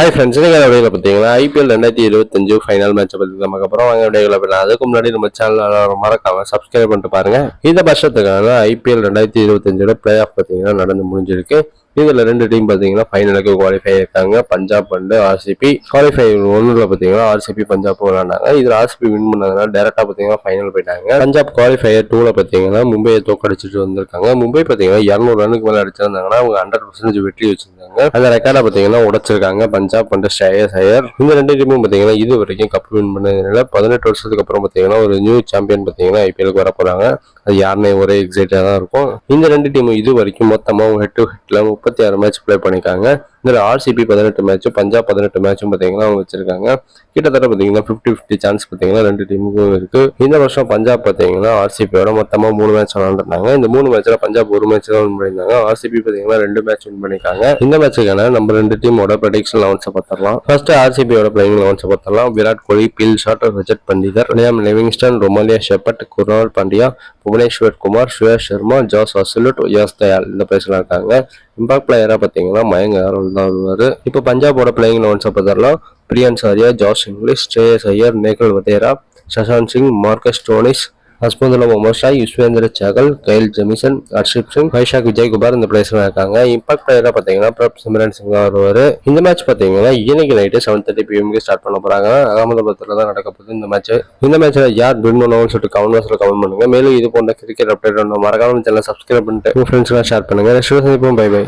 Hi friends, நீங்கள் வீடியோவில் பார்த்தீங்கன்னா ஐபிஎல் 2025 ஃபைனல் மேட்சை பற்றி நமக்கு அப்புறம் வாங்க வீடியோவில் போயிடலாம். அதுக்கு முன்னாடி நம்ம சேனல் மறக்காம சப்ஸ்கிரைப் பண்ணிட்டு பாருங்க. இந்த வருஷத்துக்கான ஐபிஎல் 2025 பிளே ஆஃப் பார்த்தீங்கன்னா நடந்து முடிஞ்சிருக்கு. இதுல ரெண்டு டீம் பாத்தீங்கன்னா ஃபைனலுக்கு குவாலிஃபை ஆயிருக்காங்க. Punjab and RCB. குவாலிஃபை 1ல பாத்தீங்கன்னா ஆர்சிபி பஞ்சாப் விளையாண்டாங்க. இதுல ஆர்சிபி வின் பண்ணதுனால டேரக்டா பாத்தீங்கன்னா ஃபைனல் போயிட்டாங்க. பஞ்சாப் குவாலிஃபையர் 2ல பாத்தீங்கன்னா மும்பையை தோக்கடிச்சிட்டு வந்திருக்காங்க. மும்பை பாத்தீங்கன்னா 200 ரனுக்கு மேல அடிச்சிருந்தாங்கன்னா அவங்க 100% வெற்றி வச்சிருந்தாங்க. அந்த ரெக்கார்டை பாத்தீங்கன்னா உடைச்சிருக்காங்க பஞ்சாப் அண்ட் ஸ்ரேயஸ் ஐயர். இந்த ரெண்டு டீமும் பாத்தீங்கன்னா இது வரைக்கும் கப் வின் பண்ணதுனால 18 வருஷத்துக்கு அப்புறம் பாத்தீங்கன்னா ஒரு நியூ சாம்பியன் பாத்தீங்கன்னா ஐபிஎலுக்கு வர போறாங்க. அது யாருமே ஒரே எக்ஸைட்டா தான் இருக்கும். இந்த ரெண்டு டீமும் இது வரைக்கும் மொத்தமா ஹெட் டு ஹெட்ல 36 மேட்ச் பிளே பண்ணிருக்காங்க. இதுல ஆர்சிபி 18 மேட்சும் பஞ்சாப் 18 மேட்சும் பாத்தீங்கன்னா அவங்க வச்சிருக்காங்க. கிட்டத்தட்ட பாத்தீங்கன்னா 50-50 சான்ஸ் பாத்தீங்கன்னா ரெண்டு டீமுக்கும் இருக்கு. இந்த வருஷம் பஞ்சாப் பாத்தீங்கன்னா ஆர்சிபியோட மொத்தமா 3 மேட்ச் விளையாண்டுருந்தாங்க. இந்த 3 மேட்ச்ல பஞ்சாப் ஒரு மேட்ச் தான் வின் பண்ணிருந்தாங்க. ஆர்சிபி பாத்தீங்கன்னா 2 மேட்ச் வின் பண்ணிருக்காங்க. இந்த மேட்சுக்கான நம்ம ரெண்டு டீமோட ப்ரெடிக்ஷன் லெவன்ஸை பார்த்துடலாம். ஃபர்ஸ்ட் ஆர்சிபியோட பிளேயிங் லெவன்ஸை பார்த்துடலாம். Virat Kohli, Phil Salt, Rajat Patidar, Liam Livingstone, Romario Shepherd, Krunal Pandya, Bhuvneshwar Kumar, Suresh Sharma, Josh Hazlewood, Yash Dayal இந்த பிளேஸ்ல இருக்காங்க. இம்பாக்ட் பிளேயரா பாத்தீங்கன்னா மயங்க் அகர்வால் தான் வருவாரு. இப்போ பஞ்சாபோட பிளேயிங் லெவன்ஸை பார்த்துடலாம். Priyansh Arya, Josh Inglis, Shreyas Iyer, Nehal Wadhera, Shashank Singh, Marcus Stoinis, Azmatullah முகமது ஷாய், யுஸ்வேந்திர சகல், கைல் ஜெமிசன், ஹர்ஷிப் சிங், வைஷாக் விஜய்குமார் இந்த பிளேஸ்ல இருக்காங்க. இம்பாக்ட் பிளேயரா பாத்தீங்கன்னா பிரப் சிம்ரன் சிங் வருவாரு. இந்த மேட்ச் பாத்தீங்கன்னா இன்னைக்கு நைட்டு 7:30 PM ஸ்டார்ட் பண்ண போறாங்க. அகமதாபாத்ல தான் நடக்க போகுது இந்த மேட்ச். இந்த மேட்ச்ல யார் வின் பண்ணுவாங்கன்னு சொல்லிட்டு கமெண்ட் பண்ணுங்க. மேலும் இது போன்ற கிரிக்கெட் அப்டேட் மறக்காம சேனலை சப்ஸ்கிரைப் பண்ணிட்டு உங்க ஃப்ரெண்ட்ஸ்லாம் ஷேர் பண்ணுங்க. Bye by.